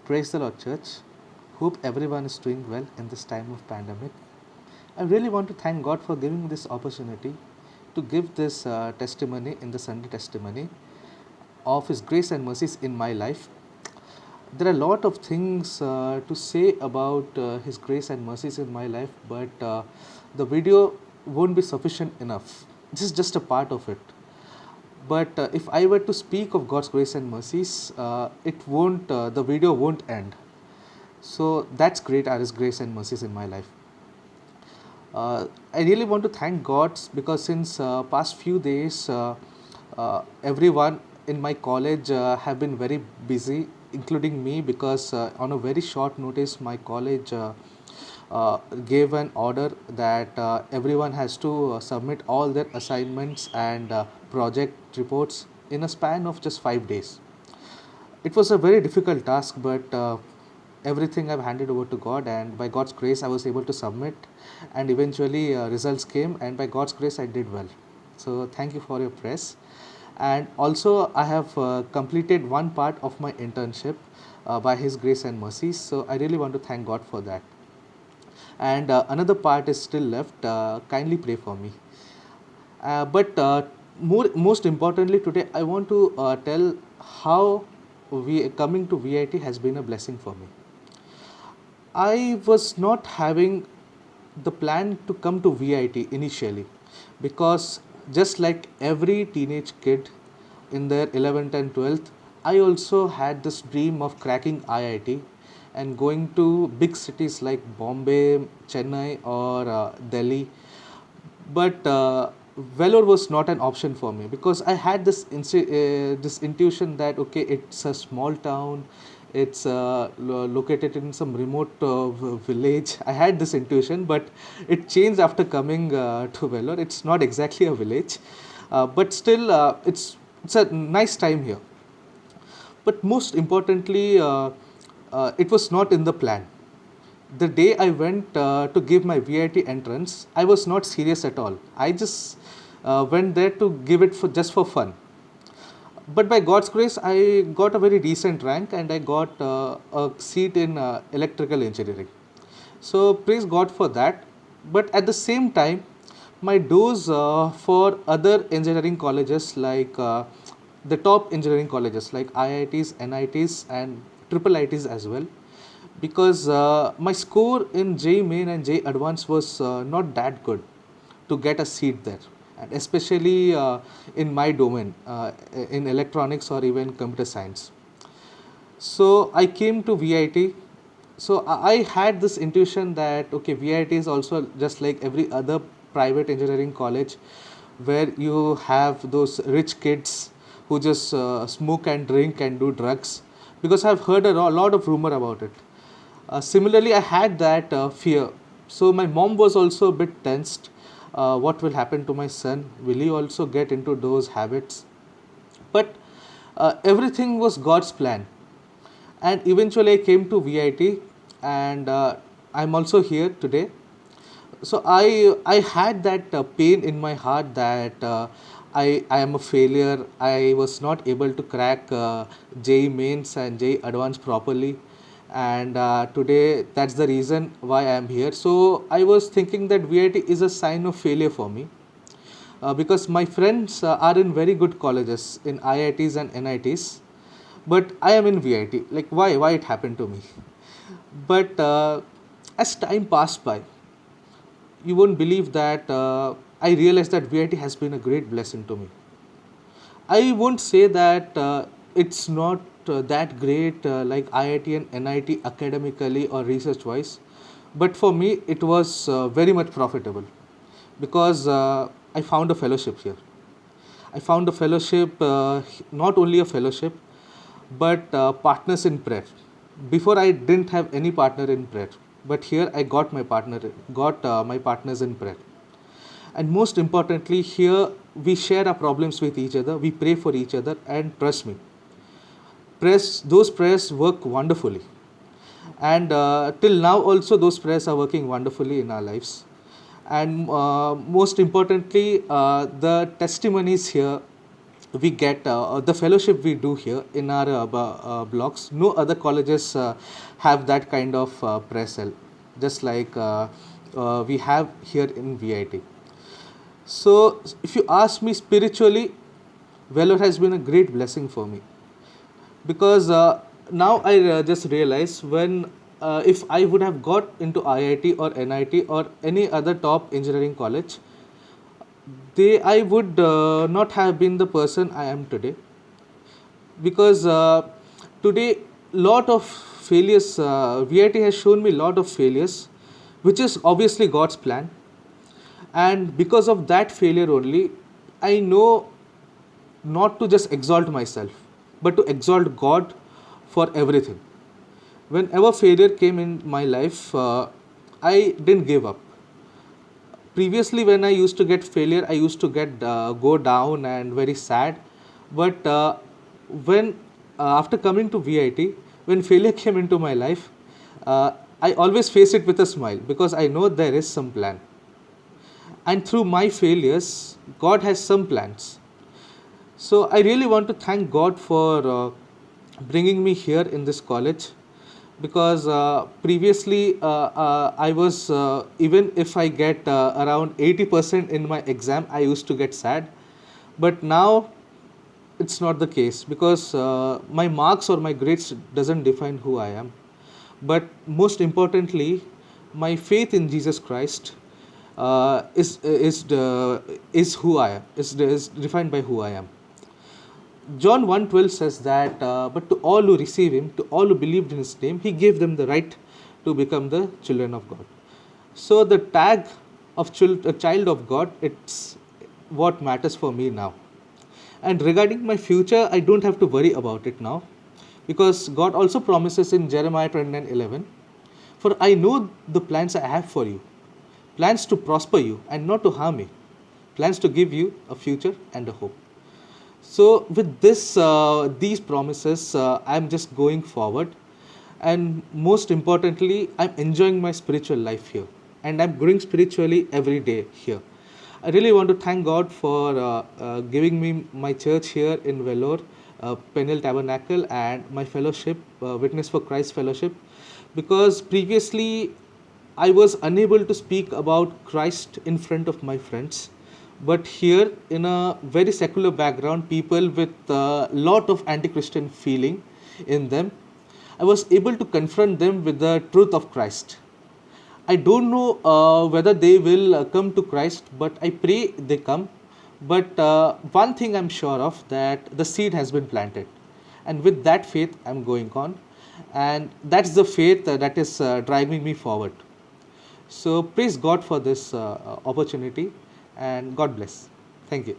Praise the Lord, Church. Hope everyone is doing well in this time of pandemic. I really want to thank God for giving this opportunity to give this testimony in the Sunday testimony of His grace and mercies in my life. There are a lot of things to say about His grace and mercies in my life, but the video won't be sufficient enough. This is just a part of it. But if I were to speak of God's grace and mercies, the video won't end. So that's great, are His grace and mercies in my life. I really want to thank God because since past few days, everyone in my college have been very busy, including me, because on a very short notice, my college gave an order that everyone has to submit all their assignments and project reports in a span of just 5 days. It was a very difficult task, but everything I've handed over to God, and by God's grace, I was able to submit, and eventually results came, and by God's grace, I did well. So thank you for your prayers. And also, I have completed one part of my internship by His grace and mercy. So I really want to thank God for that. And another part is still left. Kindly pray for me. But most importantly, today I want to tell how coming to VIT has been a blessing for me. I was not having the plan to come to VIT initially because just like every teenage kid in their 11th and 12th, I also had this dream of cracking IIT and going to big cities like Bombay, Chennai, or Delhi. But Vellore was not an option for me because I had this intuition that okay, it's a small town, it's located in some remote village. I had this intuition, but it changed after coming to Vellore. It's not exactly a village, but still, it's a nice time here. But most importantly, it was not in the plan. The day I went to give my VIT entrance, I was not serious at all. I just went there to give it for just for fun. But by God's grace, I got a very decent rank and I got a seat in electrical engineering. So praise God for that. But at the same time, my doors for other engineering colleges like the top engineering colleges like IITs, NITs, and triple ITs as well, because my score in J Main and J Advanced was not that good to get a seat there, and especially in my domain in electronics or even computer science. So I came to VIT. So I had this intuition that okay, VIT is also just like every other private engineering college, where you have those rich kids who just smoke and drink and do drugs. Because I've heard a lot of rumor about it. Similarly, I had that fear. So my mom was also a bit tensed. What will happen to my son? Will he also get into those habits? But everything was God's plan. And eventually, I came to VIT, and I'm also here today. So I had that pain in my heart that I am a failure. I was not able to crack JEE mains and JEE advanced properly, and today that's the reason why I am here. So I was thinking that VIT is a sign of failure for me because my friends are in very good colleges in IITs and NITs, but I am in VIT. Like why it happened to me? But as time passed by, you won't believe that I realized that VIT has been a great blessing to me. I won't say that it's not that great like IIT and NIT academically or research wise, but for me it was very much profitable because I found a fellowship here. I found a fellowship, not only a fellowship, but partners in prayer. Before I didn't have any partner in prayer, but here I got my partners in prayer. And most importantly, here we share our problems with each other, we pray for each other, and trust me, those prayers work wonderfully. And till now, also, those prayers are working wonderfully in our lives. And most importantly, the testimonies here we get the fellowship we do here in our blocks. No other colleges have that kind of prayer cell, just like we have here in VIT. So, if you ask me spiritually, Vellore has been a great blessing for me, because now I just realize when if I would have got into IIT or NIT or any other top engineering college, they I would not have been the person I am today, because today lot of failures, VIT has shown me lot of failures, which is obviously God's plan, and because of that failure only, I know not to just exalt myself, but to exalt God for everything. Whenever failure came in my life, I didn't give up. Previously, when I used to get failure, I used to get go down and very sad. But when after coming to VIT, when failure came into my life, uh, I always face it with a smile, because I know there is some plan, and through my failures, God has some plans. So I really want to thank God for bringing me here in this college, because previously I was even if I get around 80% in my exam, I used to get sad. But now it's not the case, because my marks or my grades doesn't define who I am. But most importantly, my faith in Jesus Christ is who I am, is defined by who I am. John 1:12 says that, but to all who receive him, to all who believed in his name, he gave them the right to become the children of God. So the tag of a child of God, it's what matters for me now. And regarding my future, I don't have to worry about it now, because God also promises in Jeremiah 29:11, for I know the plans I have for you, plans to prosper you and not to harm you, plans to give you a future and a hope. So with these promises, I'm just going forward, and most importantly, I'm enjoying my spiritual life here, and I'm growing spiritually every day here. I really want to thank God for giving me my church here in Vellore, Peniel Tabernacle, and my fellowship, Witness for Christ Fellowship, because previously I was unable to speak about Christ in front of my friends. But here, in a very secular background, people with a lot of anti Christian feeling in them, I was able to confront them with the truth of Christ. I don't know whether they will come to Christ, but I pray they come. But one thing I'm sure of, that the seed has been planted, and with that faith, I'm going on, and that's the faith that is driving me forward. So praise God for this opportunity, and God bless. Thank you.